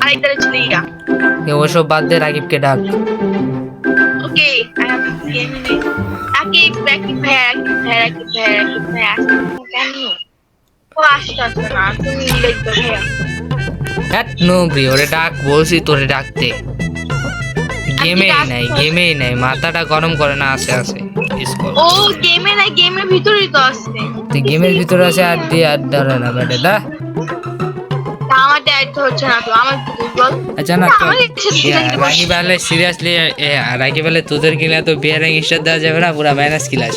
আরেকটা ছেলে ইয়া ওসব বাদ দে, রাকিবকে ডাক। Okay I am gaming Rakib ভাইয়া কেন ও আসতে না তুমি দেখবে ভাইয়া হ্যাট নোবরি, ওরে ডাক, বলছি তোরে ডাকতে। গেমেই নাই, মাথাটা গরম করে না। আসে ও গেমে নাই, গেমের ভিতরেই তো আছে। তুই গেমের ভিতরে আছে, আর দিয়ে আর ধরে না বেটা দা। আমার ড্যাড তো হচ্ছে না, তো আমার বল। আচ্ছা না তো রাকিব আলে সিরিয়াসলি, রাকিব আলে তোদের কিনা তো বিয়ারিং স্টার দেওয়া যাবে না, পুরা মাইনাস ক্লাস।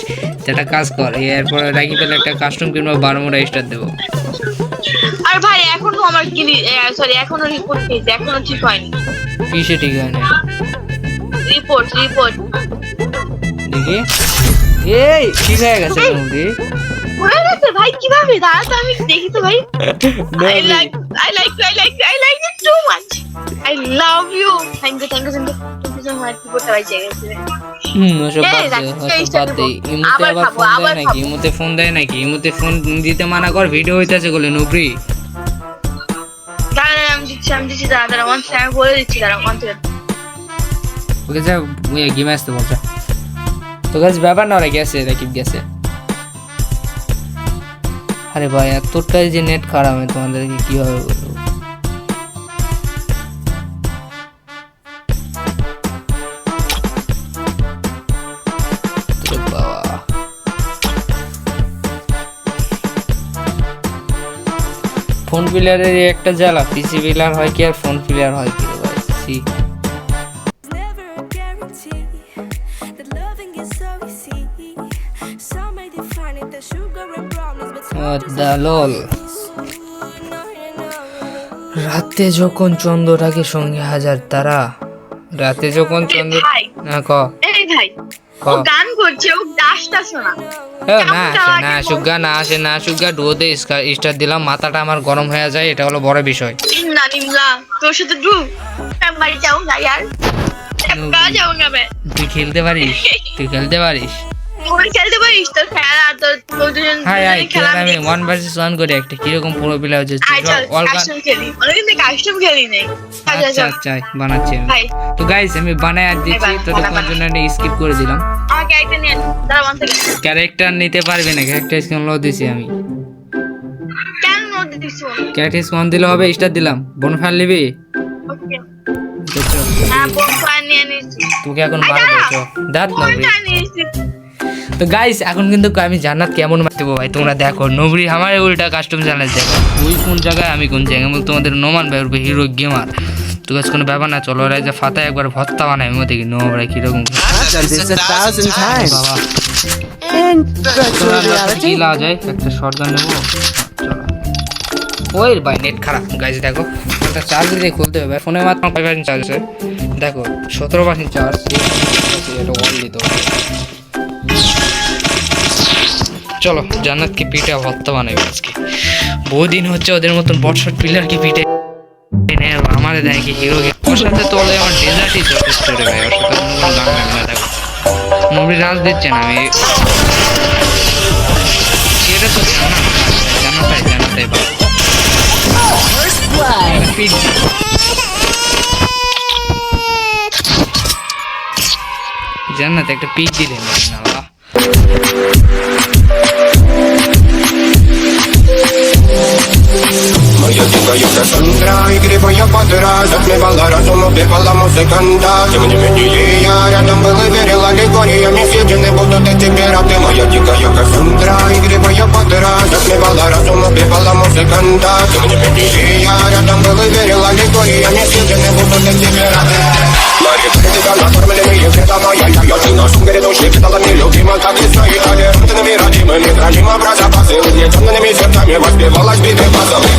একটা কাজ কর, এরপর রাকিব আলে একটা কাস্টম কিনবো, 12 স্টার দেবো। আর ভাই এখনো আমার সরি এখনো রিপোর্ট পেয়েছে, এখনো ঠিক হয়নি। কিসে ঠিক হয় না? রিপোর্ট দেখি, এই ঠিক হয়ে গেছে নোবরি। হয়ে গেছে ভাই, কিভাবে? দাঁড়া তো আমি দেখি তো ভাই। I like it too much. I love you. Thank you so much. রিপোর্টটা ভাই চেয়ে গেছে। ওসব বাদ দে। ইমুতে আবার ফোন দেয় নাকি? ইমুতে ফোন দিতে মানা কর, ভিডিও হইতেছে বলে নোবরি। দাঁড়া আমি দিচ্ছি দাঁড়া ওয়ান সেকেন্ড বলে দিচ্ছি, দাঁড়া ওয়ান সেকেন্ড। ওকে যা গেম আসতে বলছে তো গাছ, ব্যাপার না, ওরা গেছে, রাকিব গেছে। আরে ভাই এতটাই যে নেট খারাপ, আমি তোমাদেরকে কিভাবে বলবো? ফোন প্লেয়ারের একটা জ্বালা, পিসি প্লেয়ার হয় কি আর ফোন প্লেয়ার হয় কি রে ভাই? সি লল। রাতে যখন চন্দ্রটাকে সঙ্গে হাজার তারা, রাতে যখন চন্দ্র না ক এই ভাই ও গান করছে, ও ডাসটা শোনা। না আসে ডুয়োতে স্টার দিলাম, মাথাটা আমার গরম হয়ে যায়, এটা হলো বড় বিষয়। নিমলা তোর সাথে ডু বাড়ি যাऊंगा यार, যাऊंगा मैं। তুই খেলতে পারিস? খেলতে পারিস তো খেলা তো দুজন খেলা। আমি 1 vs 1 করে একটা কিরকম পুরো প্লে হচ্ছে, কাস্টম খেলি, অনেকদিন থেকে কাস্টম খেলি নাই। আচ্ছা বানাচ্ছি তো গাইস, আমি বানায় আর দিচ্ছি, তো তোমার জন্য আমি স্কিপ করে দিলাম। আমার ক্যারেক্টার নিয়ে দাঁড়া ওয়ান সেকেন্ড। ক্যারেক্টার নিতে পারবে না, ক্যারেক্টার স্কিন লো দিছি আমি। কেন নো দিছো? ক্যারেক্টার স্কিন দিলে হবে, স্টার দিলাম। বোনফায়ার নিবি? ওকে হ্যাঁ বোনফায়ার নিয়ে নিছি। তোকে এখন মারবো তো দাঁত নবরি। নিয়েছি তো গাইস এখন কিন্তু আমি জান্নাত কেমন মারতেবো ভাই, তোমরা দেখো। নবরি আমার উল্টা কাস্টম চ্যালেঞ্জ দেখো, ওই কোন জায়গায় আমি কোন জায়গায়, বল তোমাদের নোমান ভাই উঠবে হিরো গেমার। তো গাছ কোনো ব্যাপার না, চলো ওরা যে ফাতা একবার ভত্তা বানায়, আমি দেখি নো ভাই কিরকম কি লাওয়া যায়। একটা শটগান নেবো, চলো। ওই ভাই নেট খারাপ গাইস, দেখো একটা চার্জ দিয়ে খুলতে হবে, ফোনে মাত্র 5% চার্জ আছে, দেখো 17% চার্জ, এটা অল দিতে হবে। চলো জান্নাতকে পিঠে ভর্তা বানাবে আজকে, বহুদিন হচ্ছে ওদের মতন বটশট প্লেয়ারকে পিঠে আমাদের দেয় কি হিরো। ওর সাথে তো আমার ডেজার্টই যথেষ্ট রে ভাই, ওর সাথে কোনো গান লাগে না। দেখো নবী রাজ দিচ্ছে না, আমি এটা তো জানাতাই জান্নাত একটা পিক দিলেন না। Моя дикая Кассандра, игривая подра, затмевала разум, убивала музыканта. Тем не менее я рядом был и верил аллегориями, съедены будут эти пираты. Моя дикая Кассандра, игривая подра, затмевала разум, убивала музыканта. Тем не менее я рядом был и верил аллегориями, съедены будут эти пираты. Мои критика накормленные вредома, я ты на сумке души педалами любима, как и свои толерантными родимыми, храним образа базы, угнетенными сердцами воспевалась биты базовых.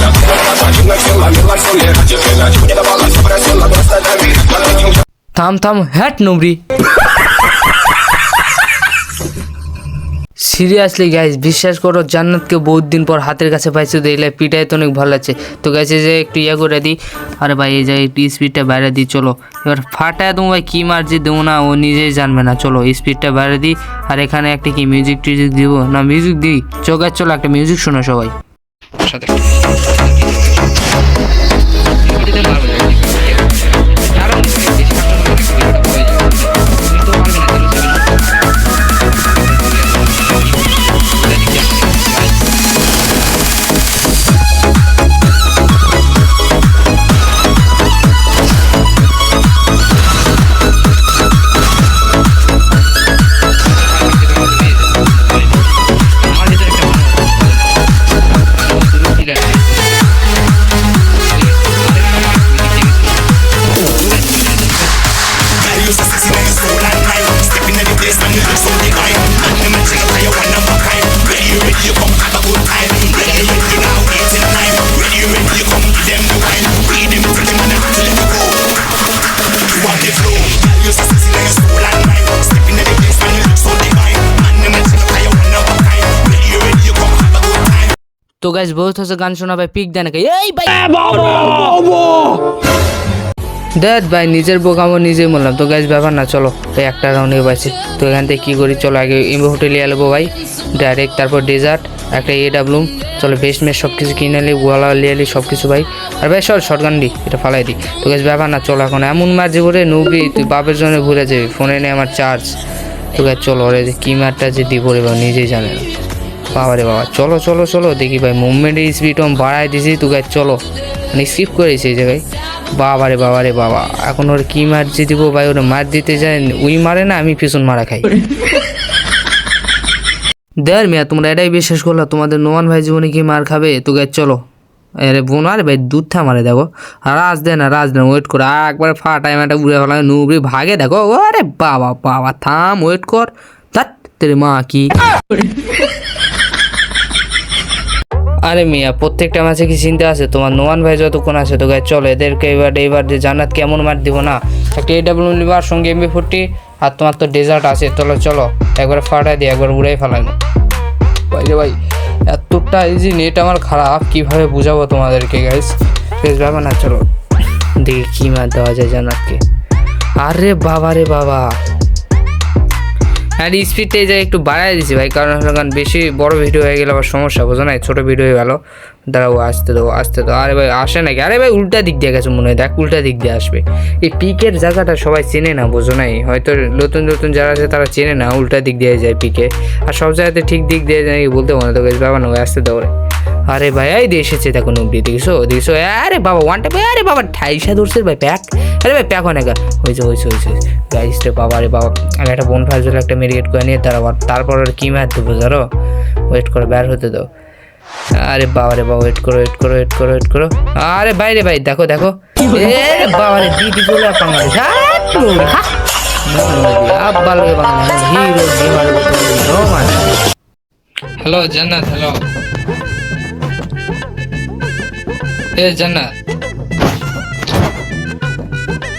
থাম হ্যাট নবরি। সিরিয়াসলি গাইজ বিশ্বাস করো, জান্নাতকে বহুত দিন পর হাতের কাছে পাইছি, তো এলে পিটাই তো অনেক ভালো লাগছে। তো গাইছে যে একটু ইয়ে করে দিই, আরে ভাই এই যে একটু স্পিডটা বাইরে দিই। চলো এবার ফাটায় তুমি ভাই কী মারছি দেবো না, ও নিজেই জানবে না। চলো স্পিডটা বাইরে দিই, আর এখানে একটা কি মিউজিক টিউজিক দিব না, মিউজিক দিই। চোখায় চলো একটা মিউজিক শোনো সবাই সাথে। তো গাইস বহুত হচ্ছে গান শোনা ভাই পিক দেন নাকি এই ভাই দেখ ভাই নিজের বোকামো নিজেই বললাম। তো গাইস ব্যাপার না, চলো ভাই একটা রাউন্ডে পাইছি। তো এখান থেকে কী করি, চলো আগে এমবি হোটেলে আলবো ভাই ডাইরেক্ট, তারপর ডেজার্ট, একটা AW, চলো বেস্ট মেস সব কিছু কিনে নিই, গোয়ালা লিয়ালি সব কিছু ভাই। আর ভাই শর্টগান দিই, এটা ফালাই দিই। তো গাইস ব্যাপার না, চলো এখন এমন মারছি করে নুবি তুই বাপের জন্য ভুলে যাবি, ফোনে নেই আমার চার্জ। তো গাইস চলো ওরে কি মারটা যে দিব রে বাবা নিজেই জানে না। বাবা রে বাবা, চলো চলো চলো দেখি ভাই মুভমেন্টের স্পিড আমি বাড়াই দিছি। তো গাইস চলো মানে স্কিপ করেছি এই জায়গায়। বাবা রে বাবা রে বাবা, এখন ওর কি মারছি দিব ভাই, ওরা মার দিতে যায় উই মারে না, আমি পিছন মারা খাই। দেড় মিয়া তোমরা এটাই বিশ্বাস করলো তোমাদের নোমান ভাই জীবনে কি মার খাবে। তো গাইস চলো আরে বোন আরে ভাই দুধ থা মারে দেখো, রাজ দেন ওয়েট করে একবার ফাটাই মাটা উড়ে ফেলা নুবরি ভাগে দেখো। আরে বাবা বাবা থাম ওয়েট কর, ধ্যাৎ তেরে মা কি। আরে মিয়া প্রত্যেকটা ম্যাচে কি চিন্তা আছে তোমার, নোমান ভাই যতক্ষণ আছে। তো গাইস চলো এদেরকে এবার যে জান্নাত কেমন মার দিব না, একটা AW লিবার সঙ্গে MB40 আর তোমার তো ডেজার্ট আছে। চলো চলো একবার ফাটাই দিই, একবার উড়াই ফেলাই ভাই রে ভাই। এতটা ইজি নেট আমার খারাপ, কীভাবে বুঝাবো তোমাদেরকে গাইস। বেশ ব্যাপার না, চলো দেখি কী মার দেওয়া যায় জান্নাতকে। আরে বাবা রে বাবা, আর স্পিডটা এই জায়গায় একটু বাড়াই দিছি ভাই, কারণ বেশি বড় ভিডিও হয়ে গেলে আবার সমস্যা, বোঝো না, ছোটো ভিডিও হয়ে গেলো। দাঁড়াও আসতে দাও। আরে ভাই আসে নাকি, আরে ভাই উল্টা দিক দিয়ে গেছে মনে হয়, দেখ উল্টা দিক দিয়ে আসবে। এই পিকের জায়গাটা সবাই চেনে না, বোঝো নাই, হয়তো নতুন নতুন যারা আছে তারা চেনে না, উল্টা দিক দিয়ে যায় পিকে, আর সব জায়গাতে ঠিক দিক দিয়ে যায় বলতে মনে তো বাবা না আসতে দাও রে। আরে ভাই এই দিয়ে এসেছে দেখো নব্বই, দেখছো। আরে বাবা ওয়ানটা ভাই, আরে বাবা ঠাইসা ধরছে ভাই প্যাক, আরে ভাই প্যাক অনেক হয়েছে গাইস রে বাবা রে বাবা। আমি একটা বোন ফাজল একটা মেডিকেট করে নিয়ে তারপর আর কি ম্যাথ দেবো জানো, ওয়েট করে বের হতে দাও। আরে বাবা রে বাবা ওয়েট করো। আরে ভাই রে ভাই দেখো এ বাবা রে দিদি চলে বাংলাদেশ হ্যালো জান্নাত, হ্যালো এ জান্নাত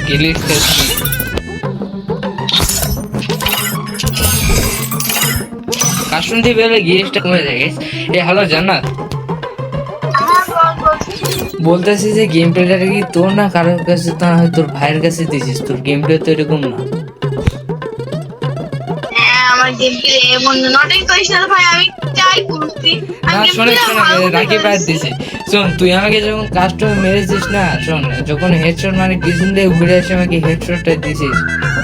গিলিস কাশুন্দি বেলে গিরিসটা কমে যায়। এ হ্যালো জান্নাত, বলতেছি যে গেম প্লেটা কি তোর না কারোর কাছে, তা হয় তোর ভাইয়ের কাছে দিছিস, তোর গেম প্লে তো এরকম না। আমার গেম প্লে এমন নটিং করিস না ভাই, আমি চাই করছি। না শোনে রাখি প্যাড দিছি। শোন তুই আমাকে যখন কাস্টমার মেরেছিস না, শোন যখন হেডশট মানে পিছন দিয়ে ঘুরে এসে আমাকে হেডশটটা দিছিস,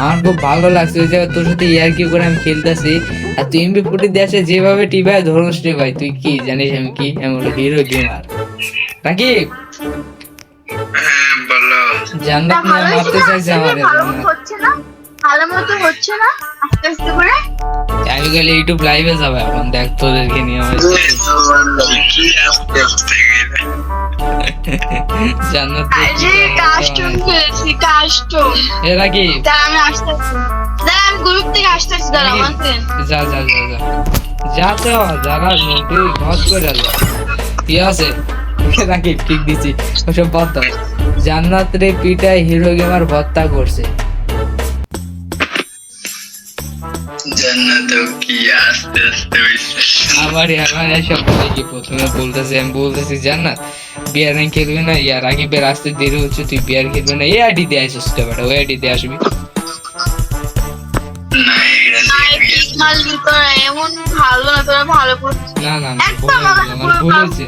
আমার খুব ভালো লাগছে। ওই জায়গায় তোর সাথে ইয়ার্কি করে আমি খেলতেছি, আর তুই MB40 দিয়ে আসে যেভাবে টিপায় ধরস রে ভাই, তুই কি জানিস আমি কি এমন হিরো গেমার। রাখি জান্নাত না মারতে চাইছে আমারে, হচ্ছে না ভালো মতো হচ্ছে না, আস্তে আস্তে করে আমি গেলে ইউটিউব লাইভে যাবে এখন, দেখ তোদেরকে নিয়ে জান্নাত কাস্টম খেলছি কাস্টম। এ রাখি আমি আসতেছি, আমি গ্রুপ থেকে আসতেছি, দাঁড়া যা তো যারা তুই ঘর করে যা কি আছে রাখি ঠিক দিছি ওসব বাদ দাও। জান্নাত রে পিটায় হিরো গেমার ভত্তা করছে। আমার সব কি প্রথমে আমি বলতেছি জান্নাত বিয়ার খেলবে না, ইয়ার আগে বের আসতে দেরি হচ্ছে, তুই বিয়ার খেলবে না, এই আইডি দিয়ে আসিস তো বেটা, ওই আইডি দিয়ে আসবি। এমন ভালো না, তোরা ভালো করছিস না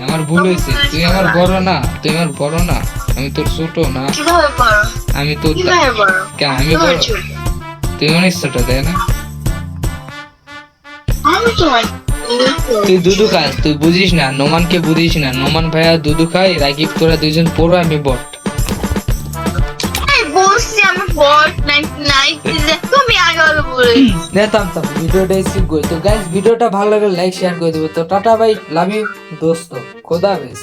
আমার ভুল হয়েছে তুই আমার বড় না, আমি তোর ছোট না, আমি তোর আমি বড়, তুই অনেক ছোট তাই না, তুই দুধু খাস, তুই বুঝিস না, নোমানকে বুঝিস না, নোমান ভাইয়া দুধু খাই, রাকিব তোরা দুইজন পড়ো, আমি বট। ভিডিওটা ভালো লাগলে লাইক শেয়ার করে দেবো। তো টাটা ভাই, লাভ ইউ দোস্ত, খোদা হাফেজ।